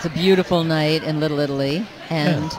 It's a beautiful night in Little Italy, and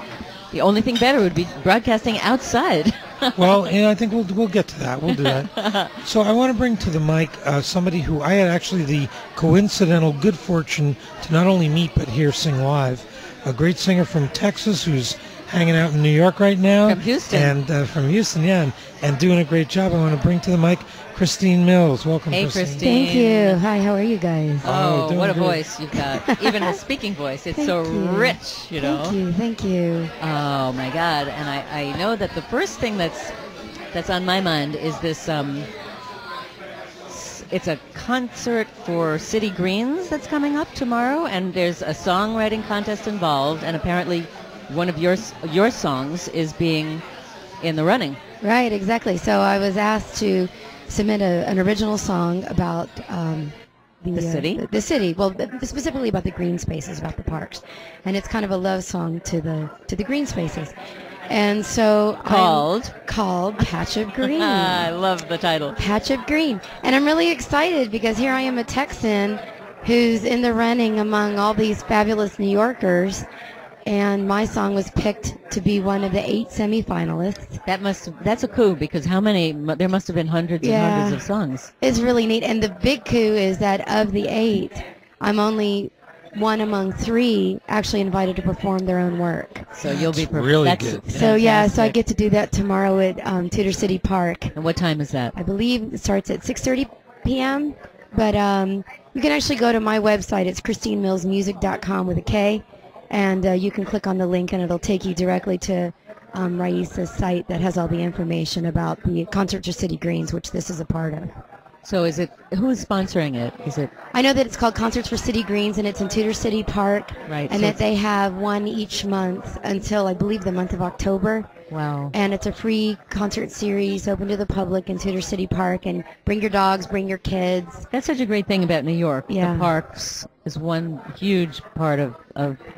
the only thing better would be broadcasting outside. Well, I think we'll get to that. We'll do that. So I want to bring to the mic somebody who I had actually the coincidental good fortune to not only meet but hear sing live. A great singer from Texas who's hanging out in New York right now. From Houston. And from Houston, yeah, and doing a great job. I want to bring to the mic Kristine Mills. Welcome, Hey, Kristine. Kristine. Thank you. Hi, how are you guys? Oh, what a good. voice you've got. Even a speaking voice. It's so rich, you know. Thank you. Oh, my God. And I know that the first thing that's on my mind is this, it's a concert for City Greens that's coming up tomorrow, and there's a songwriting contest involved, and apparently one of your songs is being in the running. Right, exactly. So I was asked to submit an original song about The city? The city. Well, specifically about the green spaces, about the parks, and it's kind of a love song to the green spaces. And so Called Patch of Green. I love the title. Patch of Green. And I'm really excited because here I am, a Texan who's in the running among all these fabulous New Yorkers, and my song was picked to be one of the 8 semifinalists. That's a coup, because how many? There must have been hundreds and hundreds of songs. It's really neat. And the big coup is that of the 8, I'm only one among 3 actually invited to perform their own work. So you'll be really good. So so I get to do that tomorrow at Tudor City Park. And what time is that? I believe it starts at 6:30 p.m. But you can actually go to my website. It's KristineMillsMusic.com with a K, and you can click on the link, and it'll take you directly to Raisa's site that has all the information about the Concert for City Greens, which this is a part of. So who's sponsoring it? Is it? I know that it's called Concerts for City Greens, and it's in Tudor City Park, Right. and that they have one each month until, I believe, the month of October. Wow. And it's a free concert series open to the public in Tudor City Park, and bring your dogs, bring your kids. That's such a great thing about New York. Yeah. The parks is one huge part of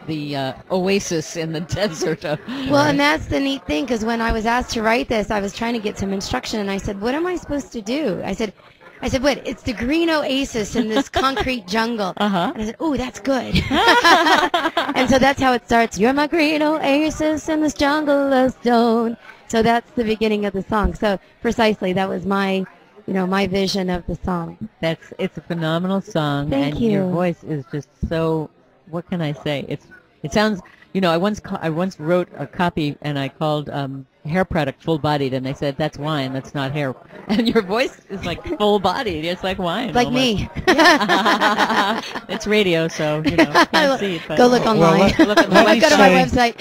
the oasis in the desert. Well, and that's the neat thing, because when I was asked to write this, I was trying to get some instruction, and I said, what am I supposed to do? I said, what? It's the green oasis in this concrete jungle. Uh-huh. And I said, ooh, that's good. And so that's how it starts. You're my green oasis in this jungle of stone. So that's the beginning of the song. So precisely, that was my vision of the song. It's a phenomenal song. Thank and you. Your voice is just so, what can I say? It sounds, I once wrote a copy, and I called hair product full-bodied, and they said, that's wine, that's not hair. And your voice is like full-bodied. It's like wine. Like almost. me. It's radio, so, you can't see it. But Go look online. Look at Let me Go to my website.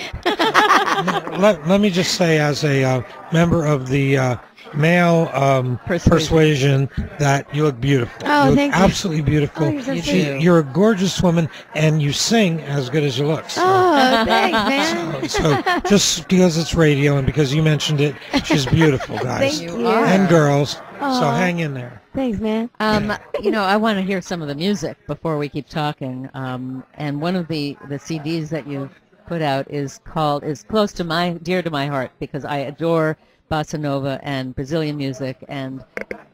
let me just say, as a member of the male persuasion, that you look beautiful. Oh, you look thank you. absolutely beautiful. Oh, you're so You sweet. do. You're a gorgeous woman, and you sing as good as you look. So, Oh, thanks, man. so just because it's radio and because you mentioned it, she's beautiful, guys. Thank You you. are. And girls. So Aw. hang in there. Thanks, man. I want to hear some of the music before we keep talking. And one of the CDs that you've put out is close to dear to my heart, because I adore bossa nova and Brazilian music, and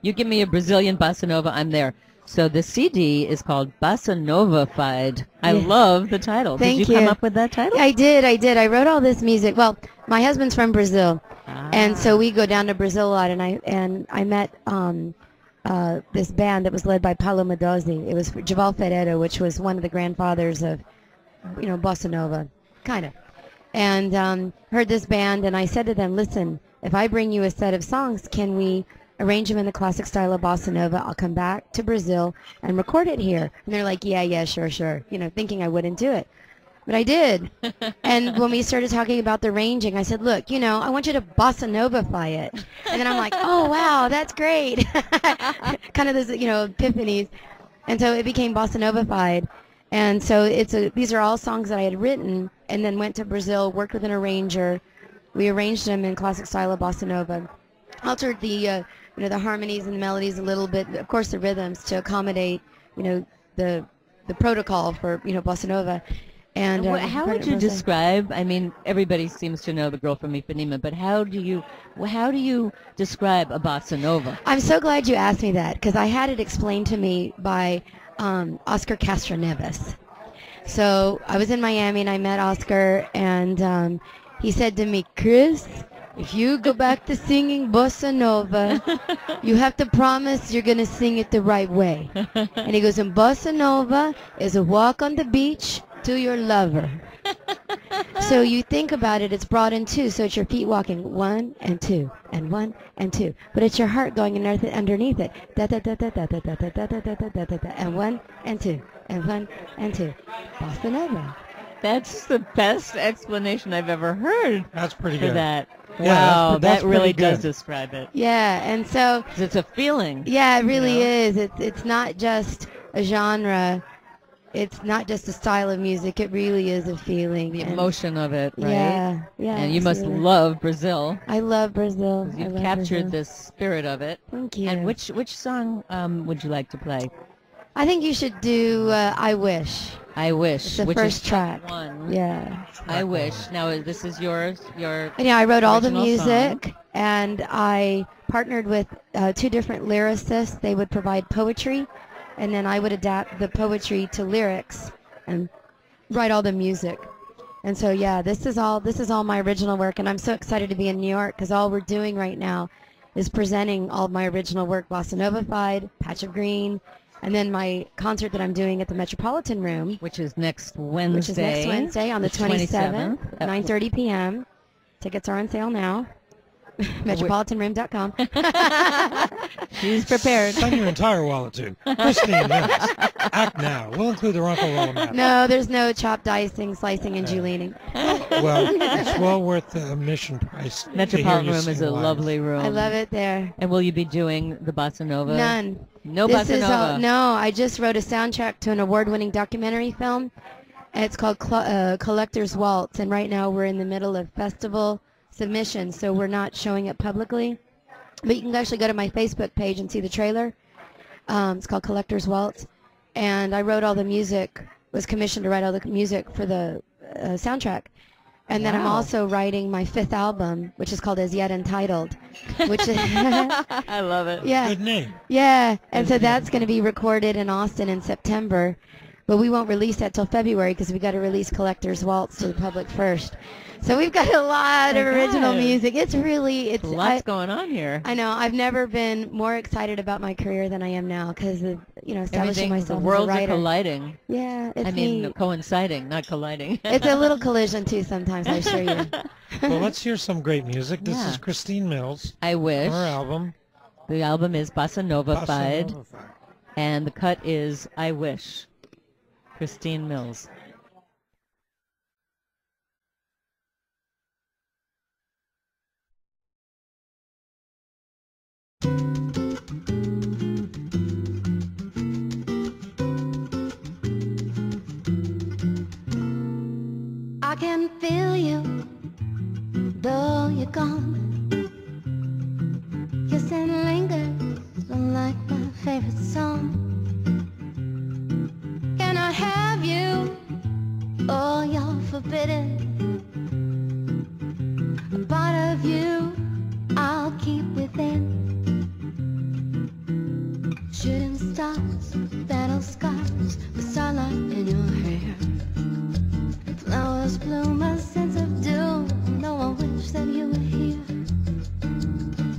you give me a Brazilian bossa nova, I'm there. So the CD is called Bossa Nova-fied. I love the title. Thank Did you come you. up with that title? I did. I wrote all this music. Well, my husband's from Brazil, and so we go down to Brazil a lot. And I met this band that was led by Paulo Medozzi. It was Javal Ferreira, which was one of the grandfathers of, bossa nova, kind of. And heard this band, and I said to them, "Listen, if I bring you a set of songs, can we arrange them in the classic style of bossa nova? I'll come back to Brazil and record it here." And they're like, yeah, sure. Thinking I wouldn't do it. But I did. And when we started talking about the ranging, I said, look, I want you to bossa nova-fy it. And then I'm like, oh, wow, that's great. Kind of those, epiphanies. And so it became bossa nova-fied. And so these are all songs that I had written, and then went to Brazil, worked with an arranger. We arranged them in classic style of bossa nova. Altered the the harmonies and the melodies a little bit, of course the rhythms, to accommodate the protocol for bossa nova. And how would you describe? I mean, everybody seems to know the girl from Ipanema, but how do you describe a bossa nova? I'm so glad you asked me that, because I had it explained to me by Oscar Castroneves. So I was in Miami and I met Oscar, and he said to me, Chris, if you go back to singing bossa nova, you have to promise you're going to sing it the right way. And he goes, and bossa nova is a walk on the beach to your lover. So you think about it, it's brought in two, so it's your feet walking 1 and 2 and 1 and 2, but it's your heart going underneath it, da da da da da da da da da da da da da da, and 1 and 2 and 1 and 2, bossa nova. That's the best explanation I've ever heard. That's pretty for good. that. Yeah, wow, that's that really pretty good. does describe it. Yeah, and so 'Cause it's a feeling. yeah, it really you know? is. It's not just a genre. It's not just a style of music. It really is a feeling. The and emotion of it, right? Yeah, yeah. And you must absolutely. love Brazil. I love Brazil. I You've love captured Brazil. the spirit of it. Thank you. And which song would you like to play? I think you should do I Wish. I Wish. It's the which first is track. one. Yeah. I Wish. Now this is yours. Your And yeah, I wrote all the original music, song. and I partnered with 2 different lyricists. They would provide poetry, and then I would adapt the poetry to lyrics and write all the music. And so yeah, this is all my original work, and I'm so excited to be in New York because all we're doing right now is presenting all of my original work, Bossa Nova-fied, Patch of Green, and then my concert that I'm doing at the Metropolitan Room, which is next Wednesday. which is next Wednesday on the 27th, 9:30 p.m. Tickets are on sale now. MetropolitanRoom.com. She's prepared. Send your entire wallet to Kristine Mills. Act now. We'll include the Ronco Roll map. No, there's no chopped dicing, slicing, and julining. Well, it's well worth the admission price. to hear Metropolitan you Room sing is a live. lovely room. I love it there. And will you be doing the bossa nova? None. No This bossa is nova. no, I just wrote a soundtrack to an award-winning documentary film. And it's called Collector's Waltz, and right now we're in the middle of festival submission, so we're not showing it publicly. But you can actually go to my Facebook page and see the trailer. It's called Collector's Waltz, and I wrote all the music, was commissioned to write all the music for the soundtrack. And then I'm Wow. also writing my 5th album, which is called As Yet Untitled, which is I love it. yeah. Good name. Yeah, and so that's going to be recorded in Austin in September, but we won't release that till February because we got to release Collector's Waltz to the public first. So we've got a lot of original God. music. It's Lots going on here. I know. I've never been more excited about my career than I am now because of establishing Everything, the myself as a worlds are writer. colliding. Yeah, it's I mean, neat. coinciding, not colliding. It's a little collision too sometimes, I assure you. Well, let's hear some great music. This Yeah. is Kristine Mills. I wish. Her album. The album is Bossa Nova-fied, Bossa Nova-fied. and the cut is I Wish. Kristine Mills. I can feel you, though you're gone. Your scent lingers like my favorite song. Can I have you? Oh, you're forbidden. A part of you I'll keep within. Shooting stars, battle scars, with starlight in your hair. Flowers bloom, a sense of doom. No, I wish that you were here.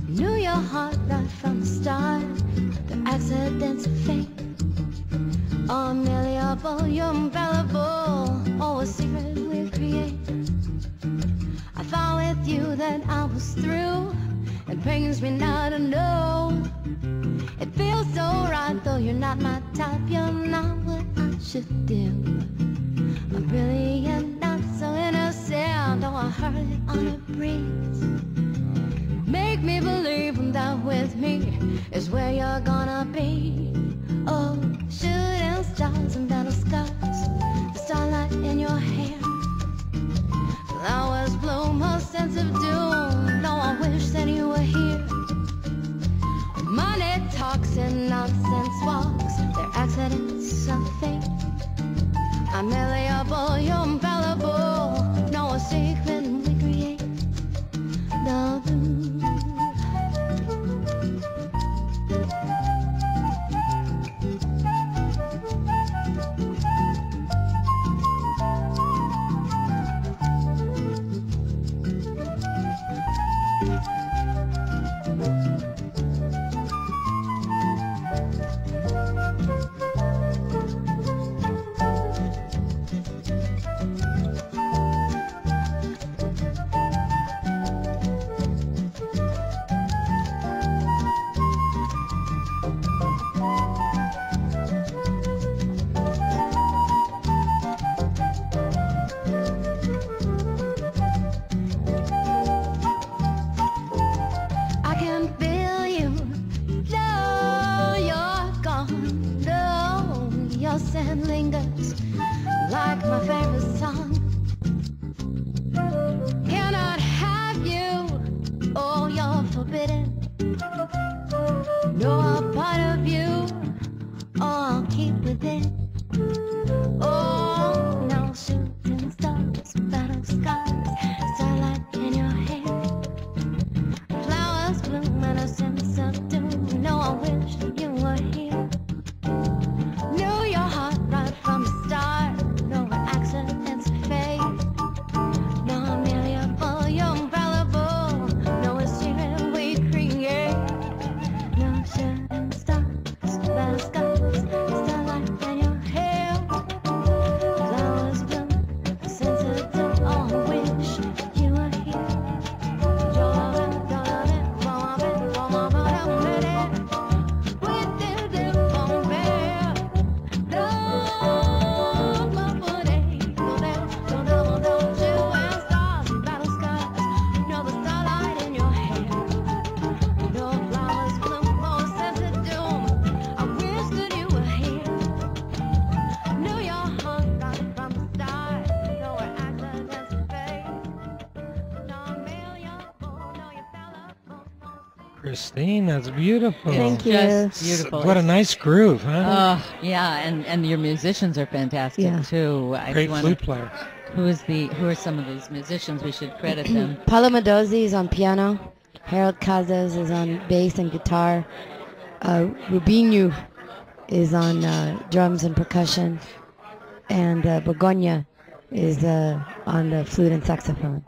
Knew your heart right from the start. The accidents of fate are malleable, you're infallible. Oh, a secret we create. I thought with you that I was through. It pains me now to know. It feels so right, though you're not my type. You're not what I should do. I'm brilliant, not so innocent. Oh, I heard it on a breeze. Make me believe that with me is where you're gonna be. Oh, shooting stars and battle scars, the starlight in your hair. Flowers bloom, a sense of doom. No, I wish that you were here. Money talks and nonsense walks, they're accidents of fate. Kristine, that's beautiful. Thank you. Just beautiful. What a nice groove, huh? Yeah, and your musicians are fantastic Yeah. too. Great flute player. Who are some of these musicians? We should credit them. Paolo Madozzi is on piano. Harold Casas is on bass and guitar. Rubinho is on drums and percussion. And Begonia is on the flute and saxophone.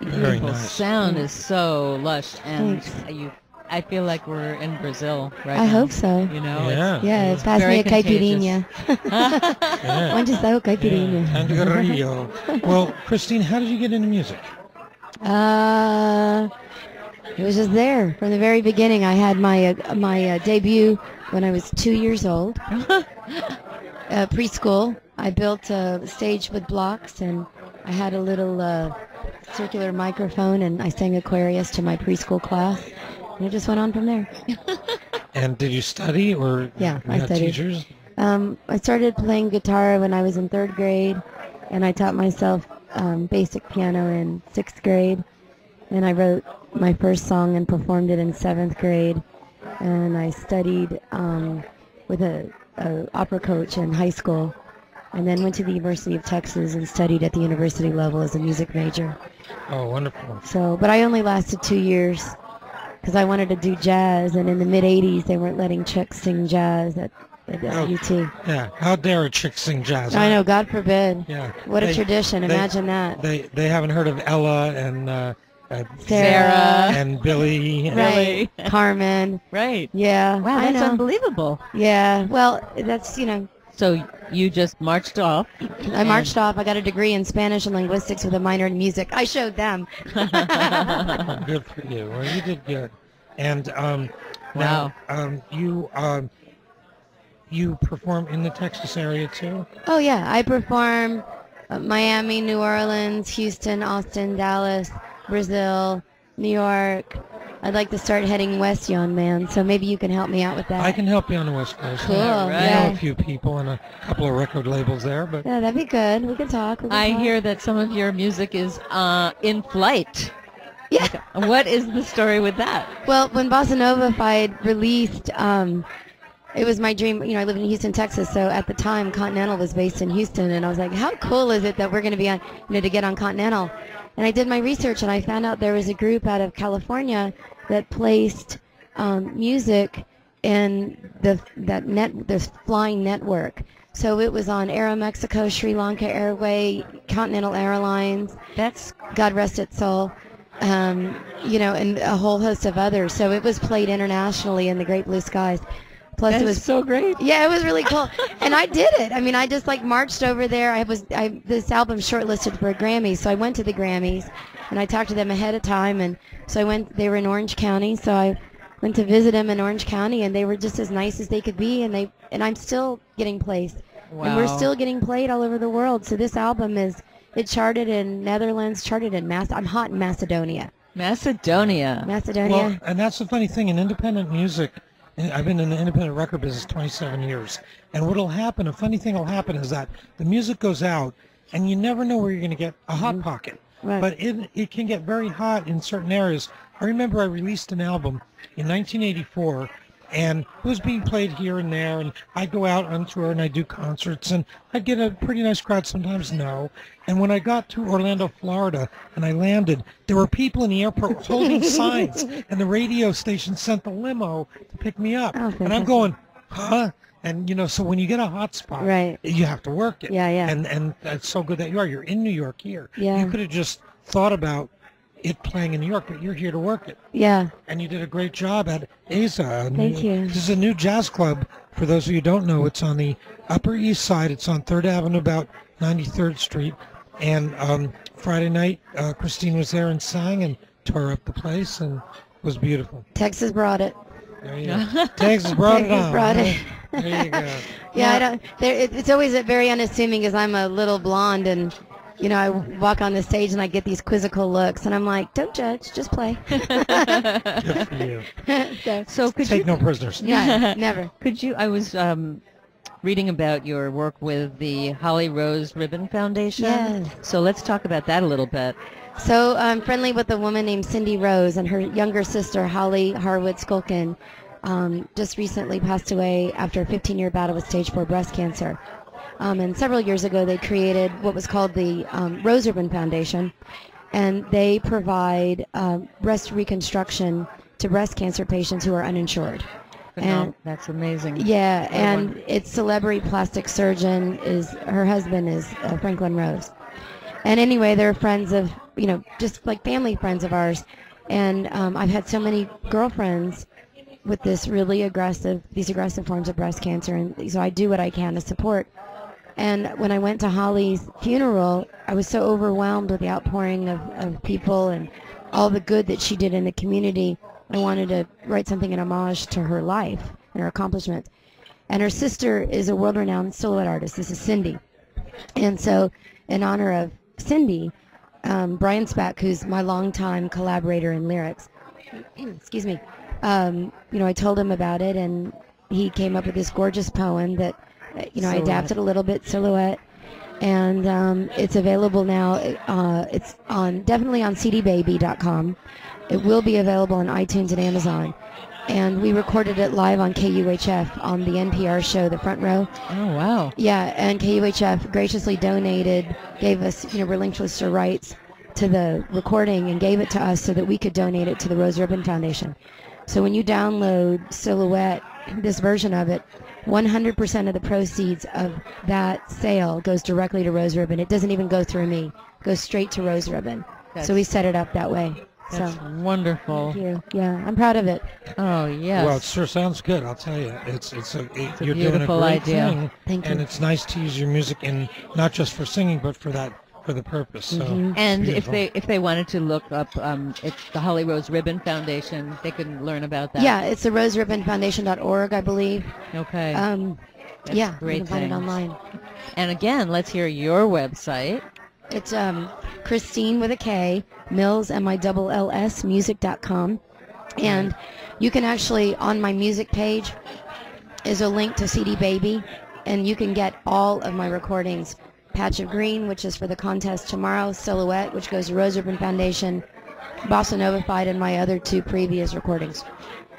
Very Beautiful nice. sound is so lush, and Thanks. I feel like we're in Brazil right now. I hope so. You know, Yeah. Yeah, It's pass very me a caipirinha. Yeah. Onde está o caipirinha? And Rio. Well, Kristine, how did you get into music? It was just there from the very beginning. I had my debut when I was 2 years old. Preschool. I built a stage with blocks, and I had a little circular microphone, and I sang Aquarius to my preschool class, and it just went on from there. And did you study, or Yeah, you I had studied. teachers? I started playing guitar when I was in 3rd grade, and I taught myself basic piano in 6th grade, and I wrote my first song and performed it in 7th grade, and I studied with a opera coach in high school, and then went to the University of Texas and studied at the university level as a music major. Oh, wonderful. So, but I only lasted 2 years because I wanted to do jazz, and in the mid-'80s they weren't letting chicks sing jazz at UT. Yeah. How dare a chick sing jazz? I know, God forbid. Yeah. What a They- tradition, they- imagine that. They haven't heard of Ella and Sarah. and Billy. And Right, Carmen. right? Yeah, Wow, I that's know. unbelievable. Yeah, well, that's, So you just marched off. I marched off. I got a degree in Spanish and linguistics with a minor in music. I showed them. Good for you. Well, you did good. And now you perform in the Texas area too? Oh, yeah, I perform Miami, New Orleans, Houston, Austin, Dallas, Brazil, New York. I'd like to start heading west, young man, so maybe you can help me out with that. I can help you on the West Coast. Cool, I know yeah. a few people and a couple of record labels there, but Yeah, that'd be good. We can talk. I hear that some of your music is in flight. Yeah. What is the story with that? Well, when Bossa Nova Fied released, it was my dream. I live in Houston, Texas, so at the time Continental was based in Houston, and I was like, how cool is it that we're going to be on, to get on Continental? And I did my research, and I found out there was a group out of California that placed music in this flying network. So it was on Aeromexico, Sri Lanka Airway, Continental Airlines. That's God rest its soul. And a whole host of others. So it was played internationally in the Great Blue Skies. Plus, it was so great. Yeah, it was really cool. And I did it. I mean, I just marched over there. This album shortlisted for a Grammy, so I went to the Grammys, and I talked to them ahead of time. And so I went. They were in Orange County, so I went to visit them in Orange County, and they were just as nice as they could be. And I'm still getting placed, and we're still getting played all over the world. So this album it charted in Netherlands, charted in I'm hot in Macedonia. Macedonia. well, and that's the funny thing in independent music. I've been in the independent record business 27 years, and what'll happen, a funny thing will happen, is that the music goes out, and you never know where you're going to get a hot pocket. Right. But it can get very hot in certain areas. I remember I released an album in 1984, and it was being played here and there, and I'd go out on tour and I'd do concerts, and I'd get a pretty nice crowd, sometimes no. And when I got to Orlando, Florida, and I landed, there were people in the airport holding signs, and the radio station sent the limo to pick me up. Oh, and I'm going, huh? And, so when you get a hot spot, Right. you have to work it. Yeah, yeah. And it's so good that you're in New York here. Yeah. You could have just thought about it playing in New York, but you're here to work it. Yeah. And you did a great job at Aza. Thank you. This is a new jazz club. For those of you who don't know, it's on the Upper East Side. It's on 3rd Avenue, about 93rd Street. And Friday night, Kristine was there and sang and tore up the place, and it was beautiful. Texas brought it. There you go. Texas brought it Texas on. brought it. There you go. Yeah, I don't. It's always very unassuming because I'm a little blonde, and I walk on the stage and I get these quizzical looks, and I'm like, don't judge, just play. Good for you. So could Take you? no prisoners. Yeah, never. Could you? I was reading about your work with the Holly Rose Ribbon Foundation. Yes. So let's talk about that a little bit. So I'm friendly with a woman named Cindy Rose, and her younger sister, Holly Harwood Skulkin, just recently passed away after a 15-year battle with stage 4 breast cancer. And several years ago, they created what was called the Rose Ribbon Foundation, and they provide breast reconstruction to breast cancer patients who are uninsured. And that's amazing. Yeah, and its celebrity plastic surgeon her husband is Franklin Rose. And anyway, they're friends of, just like family friends of ours. And I've had so many girlfriends with these aggressive forms of breast cancer, and so I do what I can to support. And when I went to Holly's funeral, I was so overwhelmed with the outpouring of people and all the good that she did in the community. I wanted to write something in homage to her life and her accomplishments. And her sister is a world-renowned silhouette artist. This is Cindy. And so in honor of Cindy, Brian Spack, who's my longtime collaborator in lyrics, excuse me, I told him about it, and he came up with this gorgeous poem that, I adapted a little bit, Silhouette. And it's available now. It's definitely on cdbaby.com. It will be available on iTunes and Amazon. And we recorded it live on KUHF on the NPR show, The Front Row. Oh, wow. Yeah, and KUHF graciously gave us, relinquished their rights to the recording and gave it to us so that we could donate it to the Rose Ribbon Foundation. So when you download Silhouette, this version of it, 100% of the proceeds of that sale goes directly to Rose Ribbon. It doesn't even go through me. It goes straight to Rose Ribbon. So we set it up that way. That's wonderful. Thank you. Yeah, I'm proud of it. Oh, yes. Well, it sure sounds good. I'll tell you, you're doing a beautiful great idea. thing, Thank you. and it's nice to use your music in not just for singing, but for the purpose. So And if beautiful. they wanted to look up, it's the Holly Rose Ribbon Foundation. They can learn about that. Yeah, it's the roseribbonfoundation.org, I believe. Okay. Yeah, great you can find it thing. online. And again, let's hear your website. It's Kristine with a K, Mills, MILLS, music.com. And you can actually, on my music page, is a link to CD Baby, and you can get all of my recordings. Patch of Green, which is for the contest tomorrow, Silhouette, which goes to Rose Ribbon Foundation, Bossa Novified, and my other 2 previous recordings.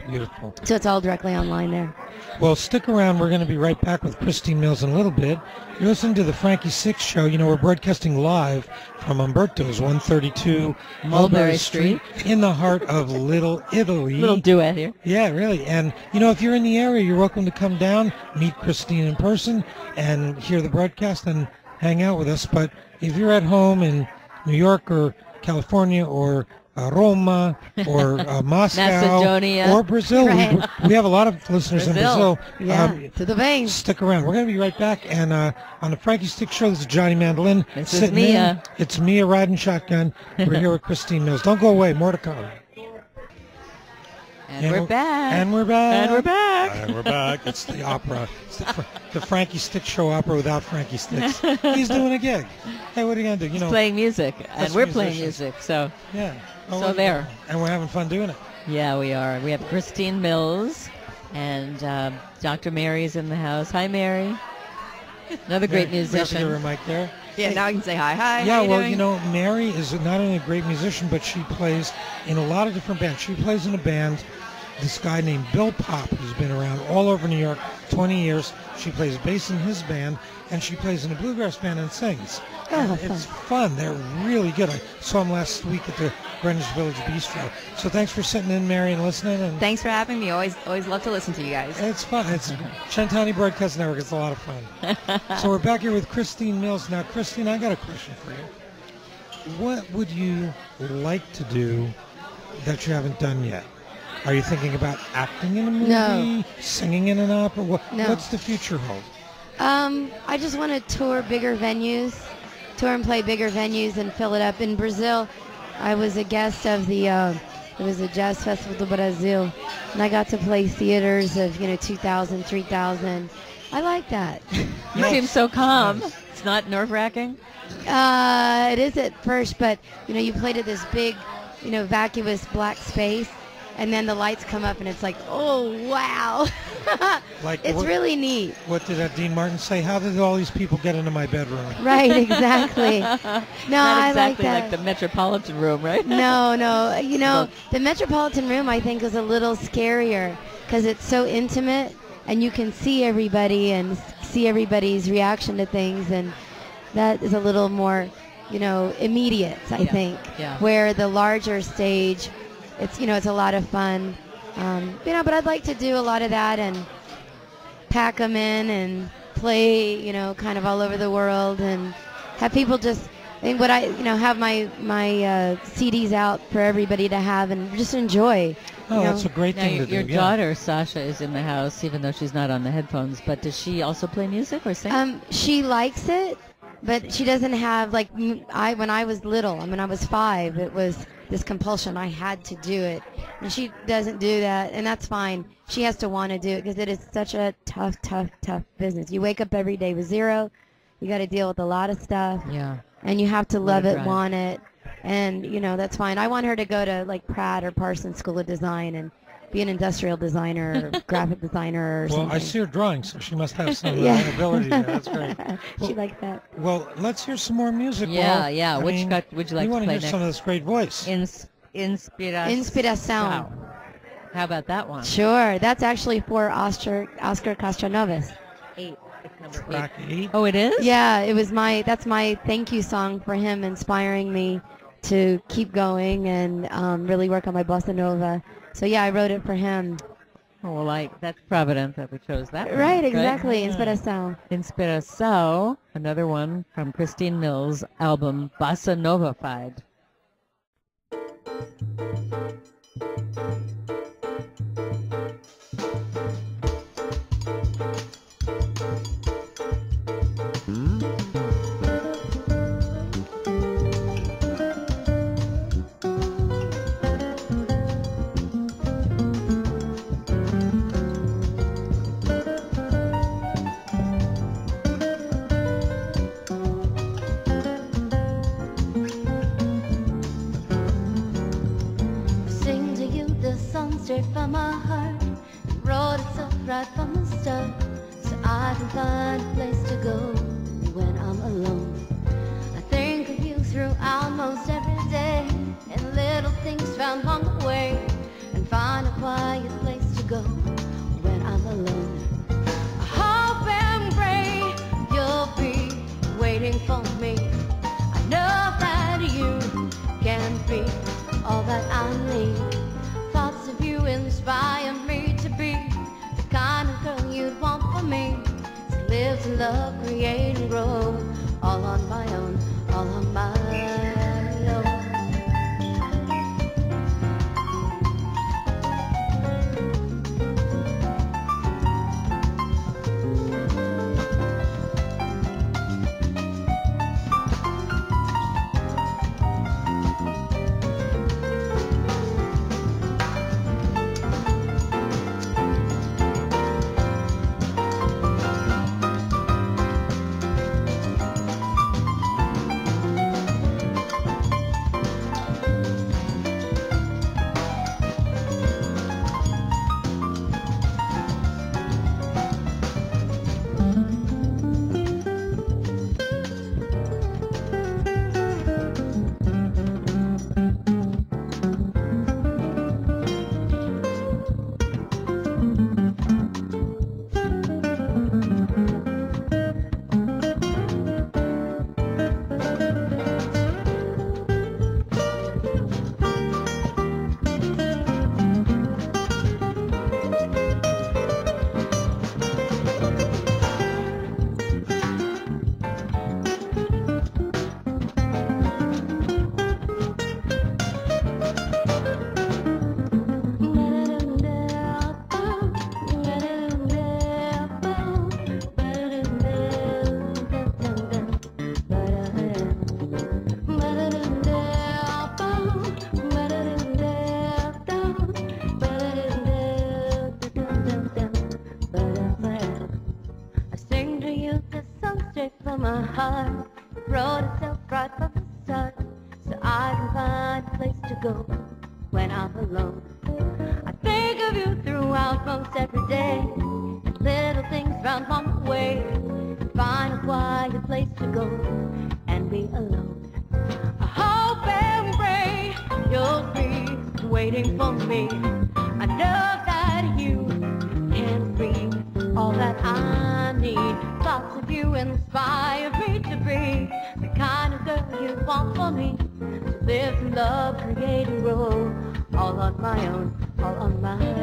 Beautiful. So it's all directly online there. Well, stick around. We're going to be right back with Kristine Mills in a little bit. You're listening to the Frankie Six Show. We're broadcasting live from Umberto's, 132 Mulberry Street, in the heart of Little Italy. Little duet here. Yeah, really. And, if you're in the area, you're welcome to come down, meet Kristine in person, and hear the broadcast and hang out with us. But if you're at home in New York or California or Roma or Moscow Macedonia. or Brazil. Right. We have a lot of listeners in Brazil. Yeah, to the veins. Stick around. We're going to be right back. And on the Frankie Stick Show, this is Johnny Mandolin. This is sitting Mia. in. It's Mia riding shotgun. We're here with Kristine Mills. Don't go away. More to come. And we're back. And we're back. And we're back. And we're back. It's the opera. It's the Frankie Stick Show opera without Frankie Sticks. He's doing a gig. Hey, what are you going to do? He's playing music, and us we're playing musicians. music, so Yeah. So there. And we're having fun doing it. yeah, we are. We have Kristine Mills, and Dr. Mary's in the house. Hi, Mary. Another great We have to give her musician. a mic there. Yeah, now I can say hi. Hi. Yeah, how you well, doing? Mary is not only a great musician, but she plays in a lot of different bands. She plays in a band, this guy named Bill Pop, who's been around all over New York, 20 years. She plays bass in his band, and she plays in a bluegrass band and sings. Oh, And it's fun. They're really good. I saw them last week at the Greenwich Village Bistro. So thanks for sitting in, Mary, and listening. And Thanks for having me. Always love to listen to you guys. it's fun. It's Centanni Broadcast Network. It's a lot of fun. So we're back here with Kristine Mills. Now, Kristine, I got a question for you. What would you like to do that you haven't done yet? Are you thinking about acting in a movie? No. Singing in an opera? No. What's the future hold? I just want to tour and play bigger venues and fill it up. In Brazil, I was a guest of it was a Jazz Festival do Brasil, and I got to play theaters of 2,000, 3,000. I like that. You seem so calm. It's not nerve-wracking? It is at first, but you played at this big, vacuous black space, and then the lights come up, and it's like, oh wow. Like It's really neat. What did Dean Martin say? How did all these people get into my bedroom? Right, exactly. No, Not I exactly like like that. the Metropolitan Room, right? No. You know, the Metropolitan Room I think is a little scarier because it's so intimate and you can see everybody and see everybody's reaction to things, and that is a little more, you know, immediate, I think. Yeah. Where the larger stage, it's, you know, it's a lot of fun. You know, but I'd like to do a lot of that and pack them in and play, you know, kind of all over the world and have people just, I think what I, you know, have my CDs out for everybody to have and just enjoy. Oh, you know. that's a great Now, thing to do. your yeah. daughter, Sasha, is in the house, even though she's not on the headphones, but does she also play music or sing? She likes it, but she doesn't have, like, when I was little, I mean, I was 5, it was this compulsion. I had to do it. And she doesn't do that, and that's fine. She has to want to do it because it is such a tough business. You wake up every day with 0. You got to deal with a lot of stuff. Yeah. And you have to love it, drive. want it. And, you know, that's fine. I want her to go to, like, Pratt or Parsons School of Design and be an industrial designer or graphic designer or Well, something. I see her drawing, so she must have some Yeah. ability there. That's great. She likes that. Well, let's hear some more music. Yeah, Walt. yeah. I Which mean, would you like we to want play hear next? some of this great voice. Inspiración. How about that one? Sure. That's actually for Oscar Castroneves. 8. It's number 8. Track 8. Oh, it is? Yeah, it was that's my thank you song for him, inspiring me to keep going and really work on my bossa nova. So yeah, I wrote it for him. Oh, well, that's provident that we chose that one. Right, exactly. Yeah. Inspiração. Inspiração, another one from Kristine Mills' album Bossa Novafied. Sing to you the song straight from my heart. It wrote itself right from the start, so I can find a place to go when I'm alone. I think of you through almost every day, and little things found along the way, and find a quiet place to go when I'm alone. I hope and pray you'll be waiting for me. I know that you can be all that I need. Thoughts of you inspire me to be the kind of girl you'd want for me. To live, to love, create and grow, all on my own, all on my own. heart wrote itself right from the start, so I can find a place to go when I'm alone. I think of you throughout most every day, little things round my way. Find a quiet place to go and be alone. I hope and pray you'll be waiting for me. I know that you can bring all that I need. Thoughts of you inspire me to be the kind of girl you want for me. To live in love, create and grow, all on my own, all on my own.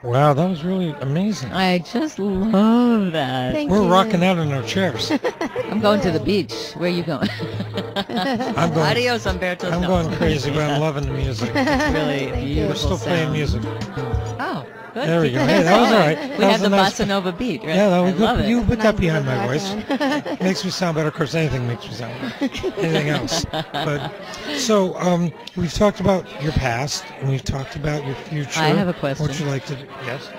Wow, that was really amazing. I just love that. Thank We're you. rocking out in our chairs. I'm going to the beach. Where are you going? I'm going, Adios, Umberto. I'm No. going crazy, but I'm loving the music. It's really Thank you. beautiful. We're still playing sound. music. Oh, good. There we go. Hey, that was all right. We That had was the a nice, bossa nova beat, right? yeah, that I was love good. You it. put that behind Nice my little voice. background. Makes me sound better. Of course, anything makes me sound better. Anything else. But so we've talked about your past and we've talked about your future. I have a question. What you like to do? Yes.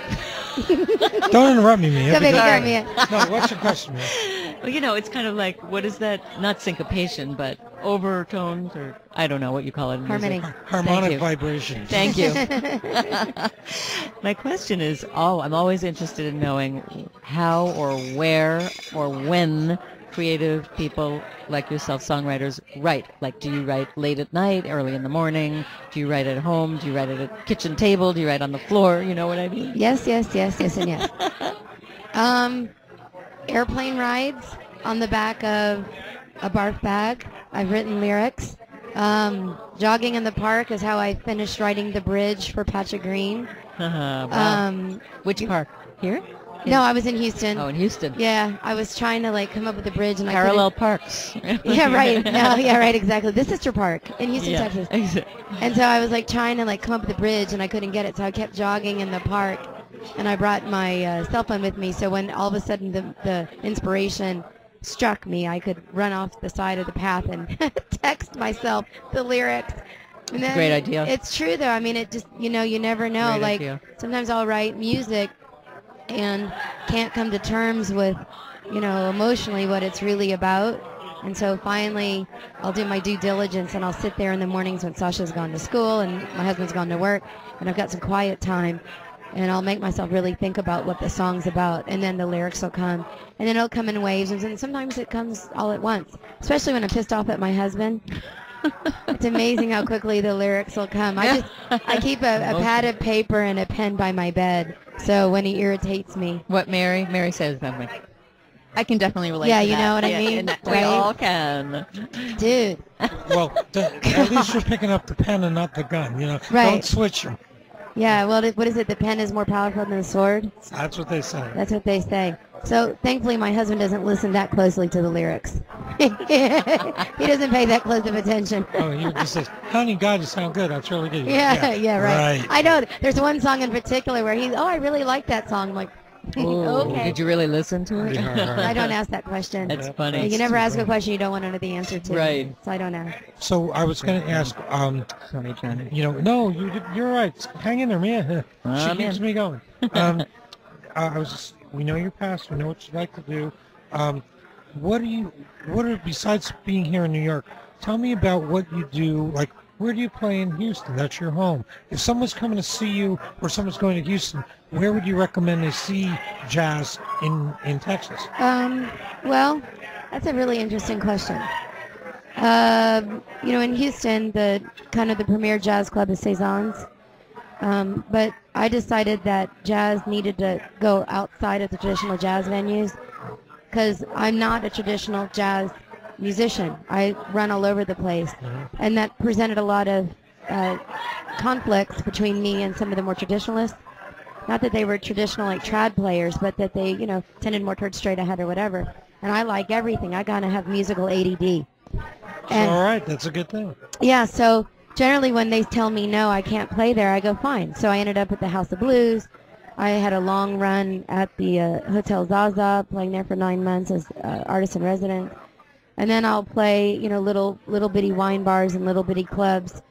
Don't interrupt me, Mia. Go, baby, because- go, Mia. No, what's your question, Mia? Well, you know, it's kind of like, what is that? Not syncopation, but overtones, or I don't know what you call it in Harmony. music. Harmonic you. vibrations. Thank you. My question is, I'm always interested in knowing how or where or when creative people like yourself, songwriters, write. Like, do you write late at night, early in the morning? Do you write at home? Do you write at a kitchen table? Do you write on the floor? You know what I mean? Yes, yes, yes, yes, and yes. Airplane rides on the back of a barf bag. I've written lyrics. Jogging in the park is how I finished writing the bridge for Patrick Green. Wow. Which park? Here? No, I was in Houston. Oh, in Houston. Yeah, I was trying to like come up with a bridge and Parallel parks. I couldn't. Yeah, right. No, yeah, right, exactly. The sister park in Houston, Yeah. Texas. And so I was like trying to like come up with a bridge and I couldn't get it, so I kept jogging in the park. And I brought my cell phone with me, so when all of a sudden the inspiration struck me, I could run off the side of the path and text myself the lyrics. And That's a great idea. It's true, though. I mean, it just, you know, you never know. Great like, idea. sometimes I'll write music and can't come to terms with, you know, emotionally what it's really about. And so finally, I'll do my due diligence and I'll sit there in the mornings when Sasha's gone to school and my husband's gone to work and I've got some quiet time. And I'll make myself really think about what the song's about, and then the lyrics will come. And then it'll come in waves, and sometimes it comes all at once, especially when I'm pissed off at my husband. It's amazing how quickly the lyrics will come. I keep a pad of paper and a pen by my bed, so when he irritates me. What Mary says something. I can definitely relate Yeah, to you that. know what I Yeah, mean? and that- We Right? all can. Dude, Well, at least you're picking up the pen and not the gun. You know, Right. Don't switch them. yeah, well, what is it? The pen is more powerful than the sword? That's what they say. That's what they say. So thankfully my husband doesn't listen that closely to the lyrics. He doesn't pay that close of attention. Oh, you just say, "Honey, God, you sound good. That's really good." Yeah, right. Right. I know. There's one song in particular where I really like that song. I'm like, Ooh, okay. Did you really listen to it? I don't ask that question. That's funny. You never ask a question you don't want to know the answer to. Right. So I don't ask. So I was going to ask, Sorry, Johnny. you know, no, you're right. Hang in there, Mia. She I'm keeps in. me going. We know your past. We know what you like to do. What are besides being here in New York? Tell me about what you do. Like, where do you play in Houston? That's your home. If someone's coming to see you, or someone's going to Houston, where would you recommend they see jazz in Texas? Well, that's a really interesting question. You know, in Houston, the premier jazz club is Cezanne's. But I decided that jazz needed to go outside of the traditional jazz venues because I'm not a traditional jazz musician. I run all over the place. And that presented a lot of conflicts between me and some of the more traditionalists. Not that they were traditional like trad players, but that they, you know, tended more towards straight ahead or whatever. And I like everything. I gotta have musical ADD. And All right, that's a good thing. yeah, so generally when they tell me no, I can't play there, I go fine. So I ended up at the House of Blues, I had a long run at the Hotel Zaza, playing there for 9 months as artist in residence. And then I'll play, little bitty wine bars and little bitty clubs.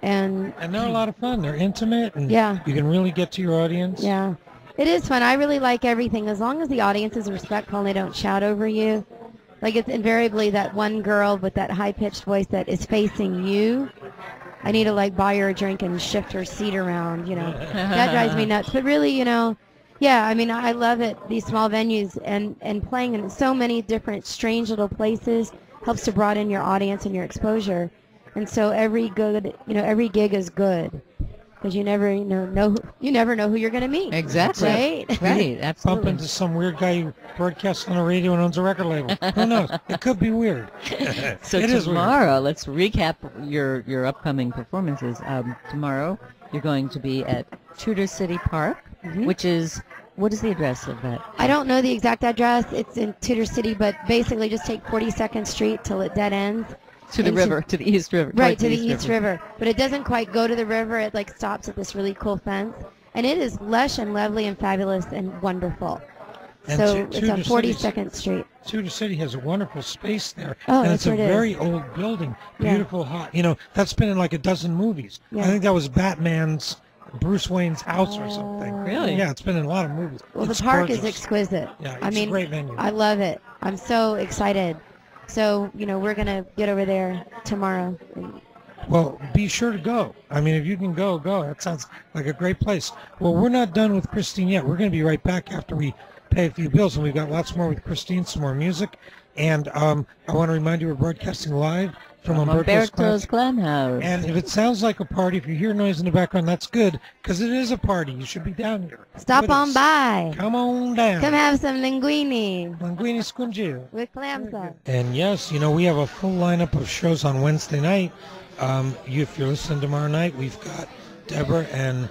And they're a lot of fun. They're intimate, and yeah, you can really get to your audience. Yeah, it is fun. I really like everything as long as the audience is respectful and they don't shout over you. Like, it's invariably that one girl with that high-pitched voice that is facing you. I need to buy her a drink and shift her seat around, That drives me nuts. But really, yeah, I mean, I love it, these small venues, and playing in so many different strange little places helps to broaden your audience and your exposure. And so every gig is good, because you never know who you're going to meet. Exactly. Right? Right, absolutely. Bump into some weird guy who broadcasts on the radio and owns a record label. Who knows? It could be weird. So It is weird. tomorrow, let's recap your upcoming performances. Tomorrow, you're going to be at Tudor City Park, which is, what is the address of that? I don't know the exact address. It's in Tudor City, but basically just take 42nd Street till it dead ends. To the river, to the East River. Right, to the East River. But it doesn't quite go to the river. It stops at this really cool fence. And it is lush and lovely and fabulous and wonderful. And so it's on Tudor 42nd Street. Tudor City has a wonderful space there. Oh, and that's it's a what it is. very old building. Beautiful, hot. That's been in a dozen movies. Yeah. I think that was Batman's, Bruce Wayne's house or something. Really? Yeah, it's been in a lot of movies. Well, It's the park gorgeous. is exquisite. Yeah, I it's mean, a great venue. I love it. I'm so excited. So, we're going to get over there tomorrow. Well, be sure to go. I mean, if you can go. That sounds like a great place. Well, we're not done with Kristine yet. We're going to be right back after we pay a few bills, and we've got lots more with Kristine, some more music. And I want to remind you we're broadcasting live from Umberto's Clam House. And if it sounds like a party, if you hear noise in the background, that's good, because it is a party. You should be down here. Stop with on us. by. Come on down. Come have some linguine Linguine scungio. with clam sauce. And yes, we have a full lineup of shows on Wednesday night. If you're listening tomorrow night, we've got Deborah and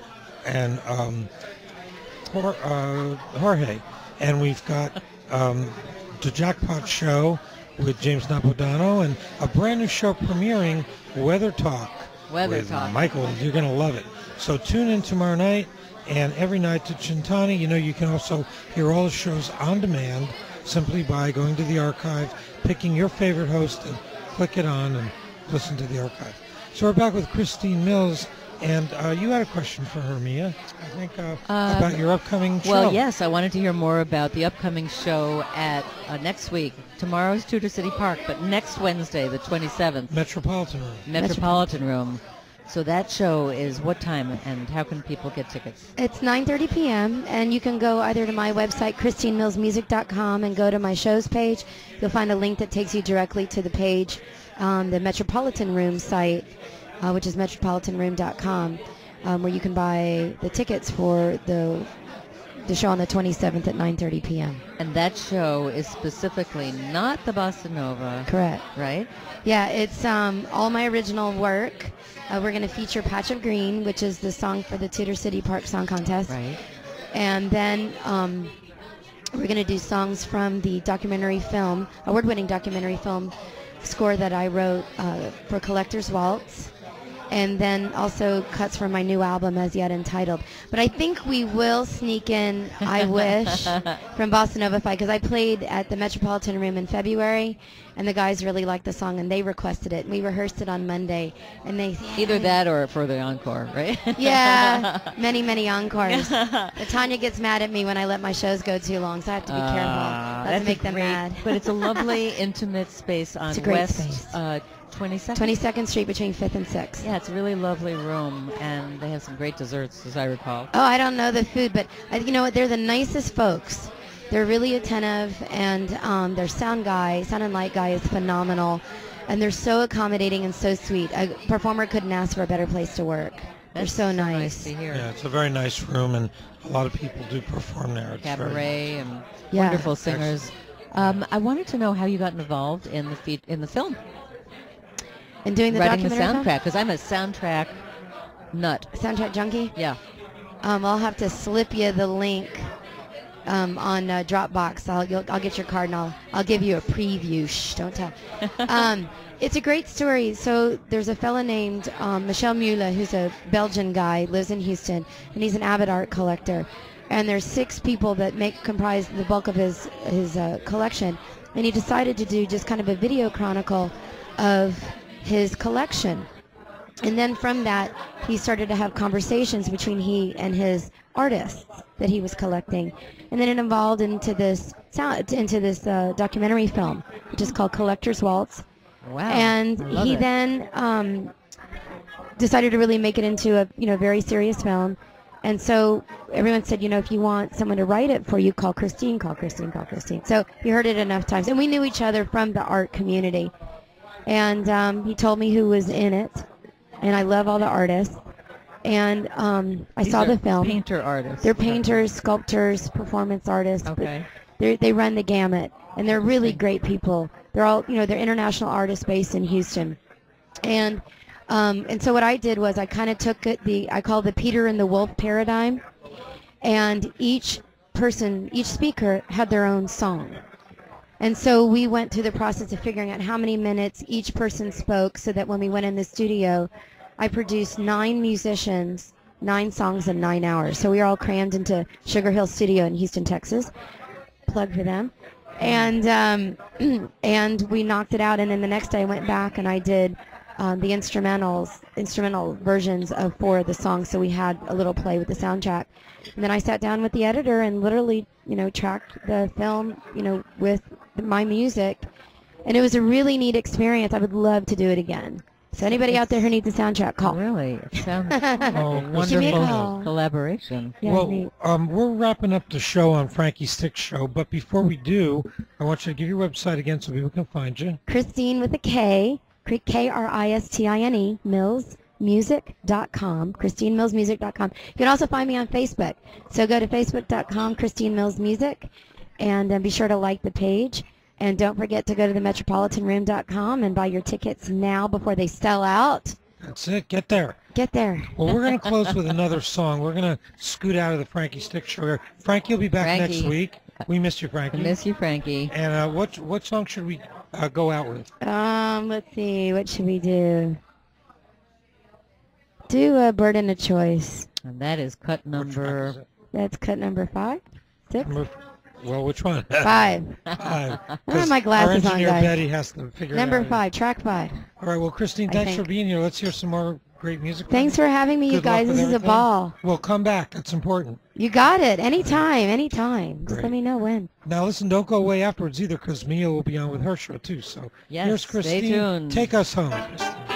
Jorge, and we've got the Jackpot Show with James Napolitano, and a brand new show premiering, Weather Talk. with Michael. You're going to love it. So tune in tomorrow night and every night to Centanni. You can also hear all the shows on demand simply by going to the archive, picking your favorite host, and click it on and listen to the archive. So we're back with Kristine Mills, and you had a question for her, Mia, I think, about your upcoming show. Well, yes, I wanted to hear more about the upcoming show at next week. Tomorrow's Tudor City Park, but next Wednesday, the 27th. Metropolitan Room. Metropolitan Room. So that show is what time, and how can people get tickets? It's 9:30 p.m., and you can go either to my website, KristineMillsMusic.com, and go to my shows page. You'll find a link that takes you directly to the page on the Metropolitan Room site, which is metropolitanroom.com, where you can buy the tickets for the show on the 27th at 9:30 p.m. And that show is specifically not the Bossa Nova. Correct. Right? Yeah, it's all my original work. We're going to feature Patch of Green, which is the song for the Tudor City Park Song Contest. Right. And then we're going to do songs from the documentary film, award-winning documentary film score that I wrote for Collector's Waltz. And then also cuts from my new album, As Yet Entitled. But I think we will sneak in I Wish from Bossa Nova Fight, because I played at the Metropolitan Room in February, and the guys really liked the song, and they requested it. We rehearsed it on Monday, and they... Either that or for the encore, right? Yeah, many encores. But Tanya gets mad at me when I let my shows go too long, so I have to be careful not to make them mad. But it's a lovely, intimate space on It's a great West space. 22nd? 22nd Street between 5th and 6th. Yeah, it's a really lovely room, and they have some great desserts, as I recall. Oh, I don't know the food, but you know what? They're the nicest folks. They're really attentive, and their sound and light guy is phenomenal, and they're so accommodating and so sweet. A performer couldn't ask for a better place to work. They're That's so nice to hear. Yeah, it's a very nice room, and a lot of people do perform there. It's Cabaret very nice. and Yeah. wonderful singers. I wanted to know how you got involved in the film, And doing the writing the documentary soundtrack, because I'm a soundtrack nut. film? Soundtrack junkie? Yeah. I'll have to slip you the link on Dropbox. I'll get your card, and I'll give you a preview. Shh, don't tell. It's a great story. So there's a fella named Michel Muller, who's a Belgian guy, lives in Houston, and he's an avid art collector. and there's 6 people that comprise the bulk of his collection. And he decided to do just kind of a video chronicle of his collection. And then from that, he started to have conversations between he and his artists that he was collecting. And then it evolved into this documentary film, which is called Collector's Waltz. Wow. And he then decided to really make it into a very serious film. And so everyone said, if you want someone to write it for you, call Kristine, call Kristine, call Kristine. So he heard it enough times. And we knew each other from the art community. And he told me who was in it. And I love all the artists. And I saw the film. Painter artists. They're painters, sculptors, performance artists. Okay. They run the gamut. And they're really great people. They're all, they're international artists based in Houston. And so what I did was I kind of took I call the Peter and the Wolf paradigm, and each speaker had their own song. And so we went through the process of figuring out how many minutes each person spoke, so that when we went in the studio, I produced 9 musicians, 9 songs in 9 hours. So we were all crammed into Sugar Hill Studio in Houston, Texas. Plug for them. And and we knocked it out, and then the next day I went back and I did the instrumental versions of 4 of the songs, so we had a little play with the soundtrack. And then I sat down with the editor and literally, tracked the film, with my music, and it was a really neat experience. I would love to do it again. So anybody out there who needs a soundtrack, call. Really? It sounds Give me a wonderful call. collaboration. Yeah, Well, neat. we're wrapping up the show on Frankie Stick Show, but before we do, I want you to give your website again so people can find you. Kristine with a K, Kristine, millsmusic.com, KristineMillsmusic.com. You can also find me on Facebook. So go to facebook.com, Kristine Mills Music, and be sure to like the page. And don't forget to go to themetropolitanroom.com and buy your tickets now before they sell out. That's it. Get there. Get there. Well, we're going to close with another song. We're going to scoot out of the Frankie Stick Show here. Frankie will be back next Frankie. week. We missed you, Frankie. I miss you, Frankie. And what song should we go out with? Let's see. What should we do? Do a Burden of Choice. And that is cut Which track number... is it? That's cut number 5? 6? Well, which one? 5. 5. I don't have my glasses our on, engineer guys. Betty has to figure Number it out. 5, track 5. All right, well, Kristine, I thanks for think. being here. Let's hear some more great music. Thanks for having me, you Good luck guys. with This is a everything. ball. Well, come back. That's important. You got it. Anytime, anytime. Just Great. let me know when. Now, listen, don't go away afterwards either, because Mia will be on with her show, too. So Yes, here's stay Kristine. tuned. Take us home, Kristine.